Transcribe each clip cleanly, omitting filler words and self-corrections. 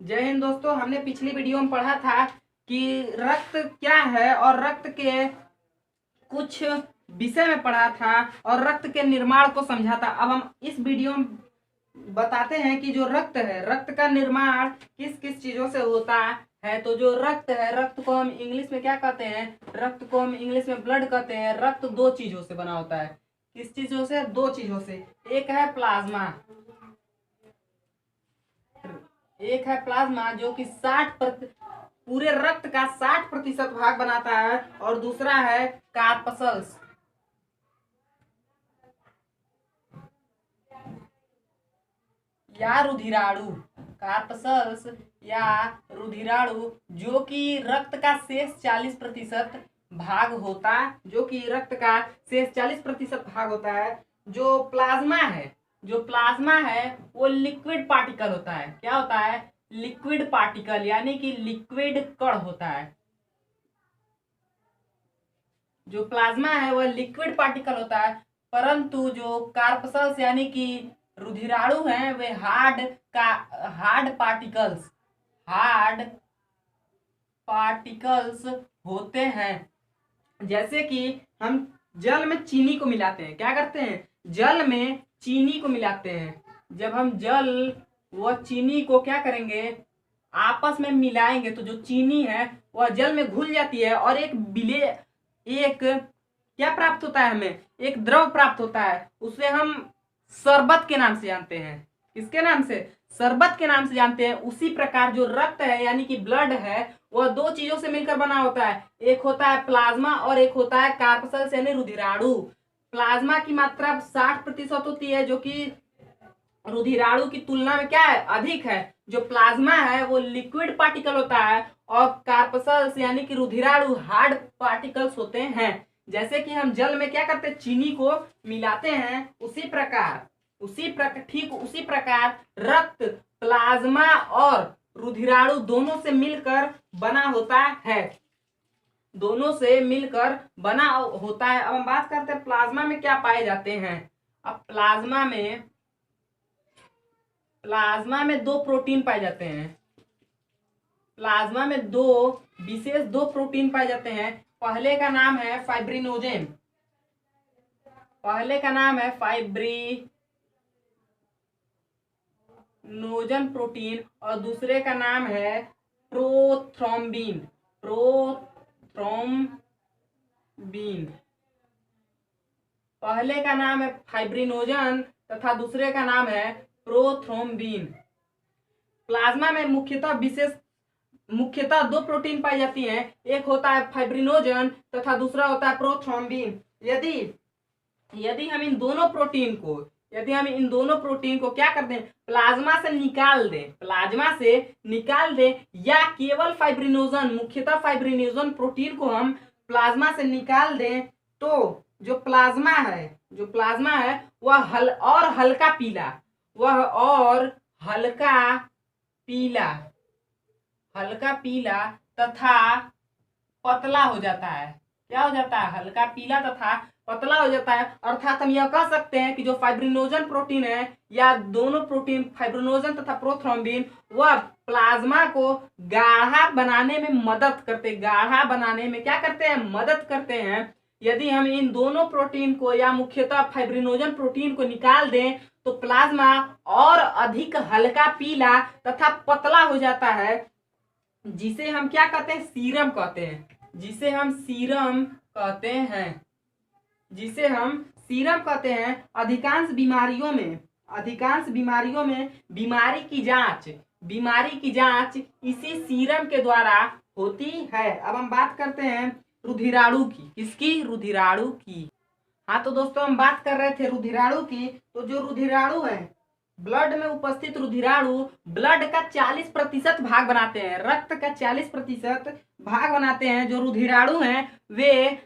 जय हिंद दोस्तों। हमने पिछली वीडियो में पढ़ा था कि रक्त क्या है और रक्त के कुछ विषय में पढ़ा था और रक्त के निर्माण को समझा था। अब हम इस वीडियो में बताते हैं कि जो रक्त है, रक्त का निर्माण किस किस चीजों से होता है। तो जो रक्त है, रक्त को हम इंग्लिश में क्या कहते हैं? रक्त को हम इंग्लिश में ब्लड कहते हैं। रक्त दो चीजों से बना होता है। किस चीजों से? दो चीजों से। एक है प्लाज्मा, एक है प्लाज्मा जो कि पूरे रक्त का 60% भाग बनाता है, और दूसरा है कार्पसल्स या रुधिराणु। कार्पसल्स या रुधिराणु जो कि रक्त का शेष 40% भाग होता, जो कि रक्त का शेष 40% भाग होता है। जो प्लाज्मा है, जो प्लाज्मा है वो लिक्विड पार्टिकल होता है। क्या होता है? लिक्विड पार्टिकल, यानी कि लिक्विड कण होता है। जो प्लाज्मा है वह लिक्विड पार्टिकल होता है, परंतु जो कार्पसल्स यानी कि रुधिराणु हैं वे हार्ड पार्टिकल्स होते हैं। जैसे कि हम जल में चीनी को मिलाते हैं। क्या करते हैं? जल में चीनी को मिलाते हैं। जब हम जल व चीनी को क्या करेंगे? आपस में मिलाएंगे तो जो चीनी है वह जल में घुल जाती है, और एक क्या प्राप्त होता है? हमें एक द्रव प्राप्त होता है। उसे हम शरबत के नाम से जानते हैं। किसके नाम से? शरबत के नाम से जानते हैं। उसी प्रकार जो रक्त है यानी कि ब्लड है, वह दो चीजों से मिलकर बना होता है। एक होता है प्लाज्मा और एक होता है कार्पसल्स यानी रुधिराणु। प्लाज्मा की मात्रा 60% होती है, जो कि रुधिराणु की तुलना में क्या है? अधिक है। जो प्लाज्मा है वो लिक्विड पार्टिकल होता है, और कार्पसल्स यानी कि रुधिराणु हार्ड पार्टिकल्स होते हैं। जैसे कि हम जल में क्या करते हैं? चीनी को मिलाते हैं। ठीक उसी प्रकार रक्त प्लाज्मा और रुधिराणु दोनों से मिलकर बना होता है। दोनों से मिलकर बना होता है। अब हम बात करते हैं प्लाज्मा में क्या पाए जाते हैं। अब प्लाज्मा में दो प्रोटीन पाए जाते हैं। प्लाज्मा में विशेष दो प्रोटीन पाए जाते हैं। पहले का नाम है फाइब्रिनोजेन। प्रोटीन, और दूसरे का नाम है प्रोथ्रोम्बिन। पहले का नाम है फाइब्रिनोजन तथा दूसरे का नाम है प्रोथ्रोम्बिन। प्लाज्मा में मुख्यतः दो प्रोटीन पाई जाती हैं। एक होता है फाइब्रिनोजन तथा दूसरा होता है प्रोथ्रोम्बिन। यदि हम इन दोनों प्रोटीन को क्या कर दें? प्लाज्मा से निकाल दें, या केवल मुख्यतः फाइब्रिनोजन प्रोटीन को हम प्लाज्मा से निकाल दें, तो जो प्लाज्मा है वह हल्का पीला तथा पतला हो जाता है। क्या हो जाता है? हल्का पीला तथा पतला हो जाता है। अर्थात हम यह कह सकते हैं कि जो फाइब्रिनोजन प्रोटीन है, या दोनों प्रोटीन फाइब्रिनोजन तथा प्रोथ्रोम्बिन, वह प्लाज्मा को गाढ़ा बनाने में मदद करते हैं। यदि हम इन दोनों प्रोटीन को या मुख्यतः फाइब्रिनोजन प्रोटीन को निकाल दें, तो प्लाज्मा और अधिक हल्का पीला तथा पतला हो जाता है, जिसे हम क्या कहते हैं? सीरम कहते हैं। अधिकांश बीमारियों में बीमारी की जांच इसी सीरम के द्वारा होती है। अब हम बात करते हैं रुधिराणु की। किसकी? रुधिराणु की। हाँ तो दोस्तों, हम बात कर रहे थे रुधिराणु की। तो जो रुधिराणु है, ब्लड में उपस्थित रुधिराणु ब्लड का 40% भाग बनाते हैं। रक्त का 40% भाग बनाते हैं। जो रुधिराणु हैं वे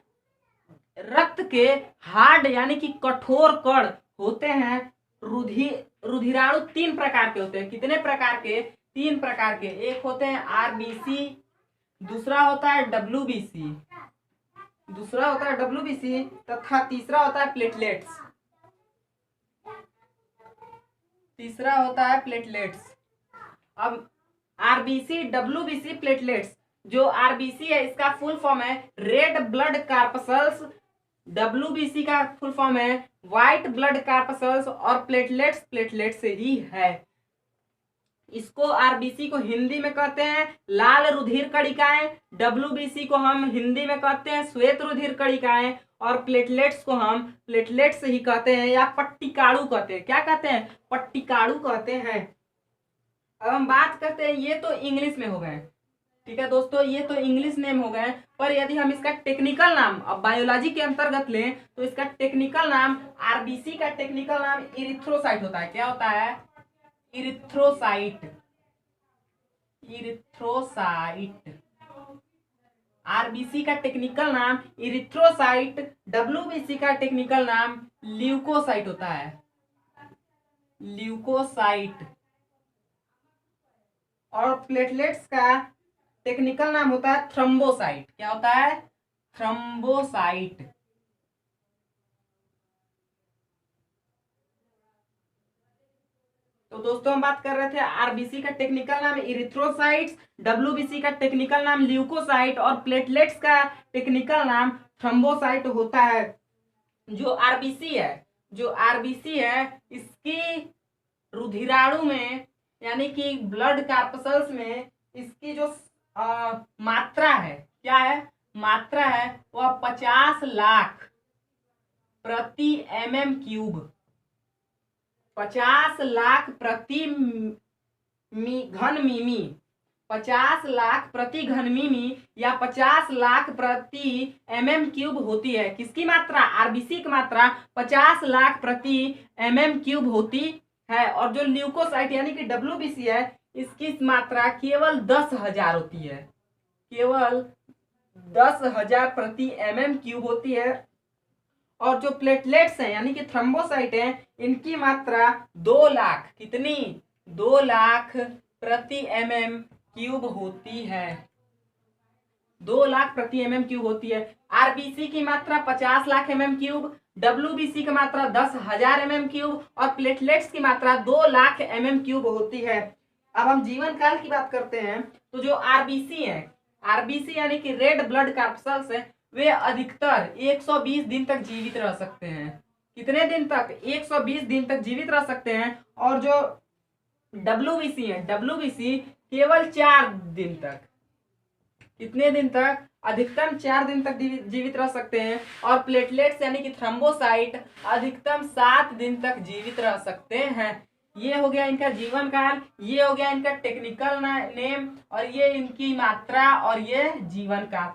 रक्त के हार्ड यानी कि कठोर कण होते हैं। रुधिराणु 3 प्रकार के होते हैं। कितने प्रकार के? 3 प्रकार के। एक होते हैं आरबीसी, दूसरा होता है डब्ल्यूबीसी तथा तीसरा होता है प्लेटलेट्स। अब आरबीसी डब्ल्यूबीसी प्लेटलेट्स। जो आरबीसी है इसका फुल फॉर्म है रेड ब्लड कार्पसल्स, डब्ल्यूबीसी का फुल फॉर्म है व्हाइट ब्लड कार्पसल्स, और प्लेटलेट्स प्लेटलेट्स ही है। इसको आरबीसी को हिंदी में कहते हैं लाल रुधिर कणिकाएं, डब्ल्यूबीसी को हम हिंदी में कहते हैं श्वेत रुधिर कणिकाएं, और प्लेटलेट्स को हम प्लेटलेट्स ही कहते हैं या पट्टिकाणु कहते हैं। क्या कहते हैं? पट्टिकाणु कहते हैं। अब हम बात करते हैं, ये तो इंग्लिश में हो गए, ठीक है दोस्तों, ये तो इंग्लिश नेम हो गए। पर यदि हम इसका टेक्निकल नाम अब बायोलॉजी के अंतर्गत लें तो इसका टेक्निकल नाम, आरबीसी का टेक्निकल नाम इरिथ्रोसाइट होता है। क्या होता है? इरिथ्रोसाइट। इरिथ्रोसाइट। आरबीसी का टेक्निकल नाम इरिथ्रोसाइट, डब्ल्यूबीसी का टेक्निकल नाम ल्यूकोसाइट होता है। ल्यूकोसाइट। और प्लेटलेट्स का टेक्निकल नाम होता है थ्रोम्बोसाइट। क्या होता है? थ्रोम्बोसाइट। तो दोस्तों हम बात कर रहे थे आरबीसी का टेक्निकल नाम इरिथ्रोसाइट्स, डब्ल्यूबीसी का टेक्निकल नाम ल्यूकोसाइट, और प्लेटलेट्स का टेक्निकल नाम थ्रोम्बोसाइट होता है। जो आरबीसी है इसकी रुधिराणु में यानी कि ब्लड कार्पसल्स में इसकी जो मात्रा है, क्या है? मात्रा है वह 50 लाख प्रति mm क्यूब, 50 लाख प्रति घन मिमी, 50 लाख प्रति घन मिमी या 50 लाख प्रति mm क्यूब होती है। किसकी मात्रा? आरबीसी की मात्रा 50 लाख प्रति mm क्यूब होती है। और जो ल्यूकोसाइट यानी कि डब्ल्यूबीसी है इसकी मात्रा केवल 10,000 होती है, केवल 10,000 प्रति mm क्यूब होती है। और जो प्लेटलेट्स हैं यानी कि थ्रोम्बोसाइट हैं इनकी मात्रा 2 लाख, कितनी? 2 लाख प्रति mm क्यूब होती है। 2 लाख प्रति mm क्यूब होती है। आरबीसी की मात्रा 50 लाख mm क्यूब, डब्ल्यूबीसी की मात्रा 10,000 mm क्यूब, और प्लेटलेट्स की मात्रा 2 लाख mm क्यूब होती है। अब हम जीवन काल की बात करते हैं तो जो आरबीसी है, आरबीसी यानी कि रेड ब्लड कार्पसल्स है, वे अधिकतर 120 दिन तक जीवित रह सकते हैं। कितने दिन तक? 120 दिन तक जीवित रह सकते हैं। और जो डब्ल्यूबीसी है, डब्ल्यूबीसी केवल 4 दिन तक, कितने दिन तक? अधिकतम 4 दिन तक जीवित रह सकते हैं। और प्लेटलेट्स यानी कि थ्रोम्बोसाइट अधिकतम 7 दिन तक जीवित रह सकते हैं। ये हो गया इनका जीवन काल, ये हो गया इनका टेक्निकल नेम, और ये इनकी मात्रा, और ये जीवन काल।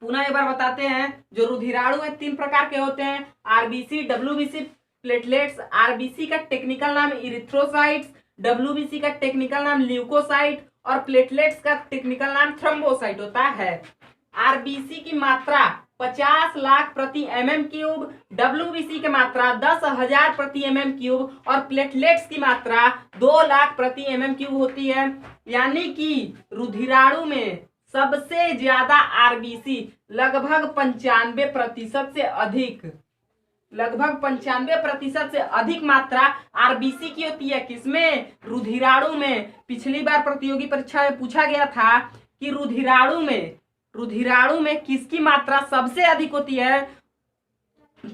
पुनः एक बार बताते हैं, जो रुधिराणु है 3 प्रकार के होते हैं, आरबीसी, डब्ल्यूबीसी, प्लेटलेट्स। आरबीसी का टेक्निकल नाम इरिथ्रोसाइट्स, डब्ल्यूबीसी का टेक्निकल नाम ल्यूकोसाइट, और प्लेटलेट्स का टेक्निकल नाम थ्रोम्बोसाइट होता है। आरबीसी की मात्रा 50 लाख प्रति mm क्यूब, डब्ल्यूबीसी की मात्रा 10,000 प्रति mm क्यूब, और प्लेटलेट्स की मात्रा 2 लाख प्रति mm क्यूब होती है। यानी कि रुधिराणु में सबसे ज्यादा आरबीसी लगभग 95% से अधिक, लगभग 95% से अधिक मात्रा आरबीसी की होती है। किसमें? रुधिराणु में। पिछली बार प्रतियोगी परीक्षा में पूछा गया था कि रुधिराणु में किसकी मात्रा सबसे अधिक होती है,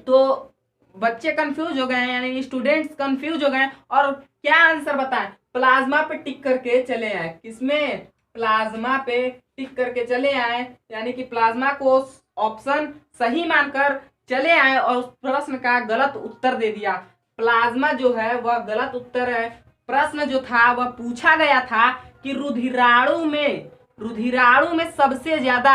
तो बच्चे कंफ्यूज हो गए हैं, यानी स्टूडेंट्स कंफ्यूज हो गए और क्या आंसर बताएं? प्लाज्मा पे टिक करके चले आए। किसमें? प्लाज्मा पे टिक करके चले आए, यानी कि प्लाज्मा को ऑप्शन सही मानकर चले आए और उस प्रश्न का गलत उत्तर दे दिया। प्लाज्मा जो है वह गलत उत्तर है। प्रश्न जो था वह पूछा गया था कि रुधिराणु में सबसे ज्यादा,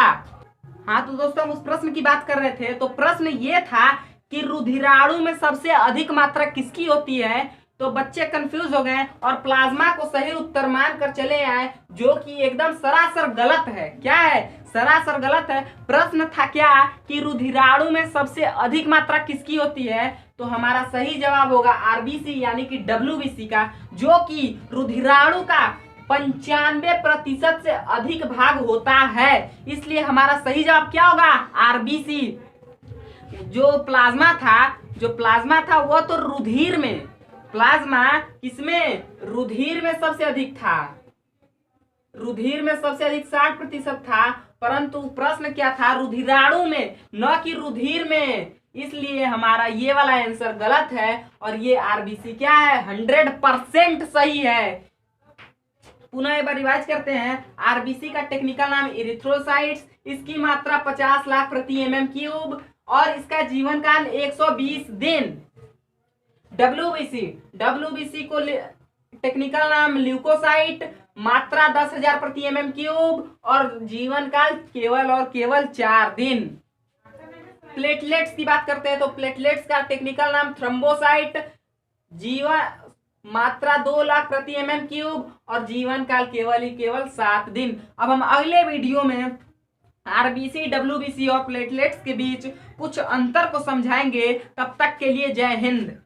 हाँ तो दोस्तों हम उस प्रश्न की बात कर रहे थे, तो प्रश्न ये था कि रुधिराणु में सबसे अधिक मात्रा किसकी होती है। तो बच्चे कंफ्यूज हो गए और प्लाज्मा को सही उत्तर मानकर चले आए, जो कि एकदम सरासर गलत है। क्या है? सरासर गलत है। प्रश्न था क्या कि रुधिराणु में सबसे अधिक मात्रा किसकी होती है, तो हमारा सही जवाब होगा आरबीसी यानी कि डब्ल्यूबीसी का, जो कि रुधिराणु का 95% से अधिक भाग होता है। इसलिए हमारा सही जवाब क्या होगा? आरबीसी। जो प्लाज्मा था वह तो रुधिर में, प्लाज्मा किसमें? रुधिर में सबसे अधिक था। रुधिर में सबसे अधिक 60% था, परंतु प्रश्न क्या था, रुधिराणु में, न कि रुधिर में। इसलिए हमारा ये वाला आंसर गलत है और ये आरबीसी क्या है, 100% सही है। पुनः एक बार रिवाइज करते हैं। आरबीसी का टेक्निकल नाम इरिथ्रोसाइट्स, इसकी मात्रा 50 लाख प्रति mm³ और इसका जीवन काल 120 दिन। डब्ल्यूबीसी को टेक्निकल नाम ल्यूकोसाइट, मात्रा 10,000 प्रति mm³ और जीवन काल केवल और केवल 4 दिन। प्लेटलेट्स की बात करते हैं तो प्लेटलेट्स का टेक्निकल नाम थ्रोम्बोसाइट, जीवन मात्रा 2 लाख प्रति mm³ और जीवन काल केवल ही केवल 7 दिन। अब हम अगले वीडियो में आरबीसी, डब्ल्यूबीसी और प्लेटलेट्स के बीच कुछ अंतर को समझाएंगे। तब तक के लिए जय हिंद।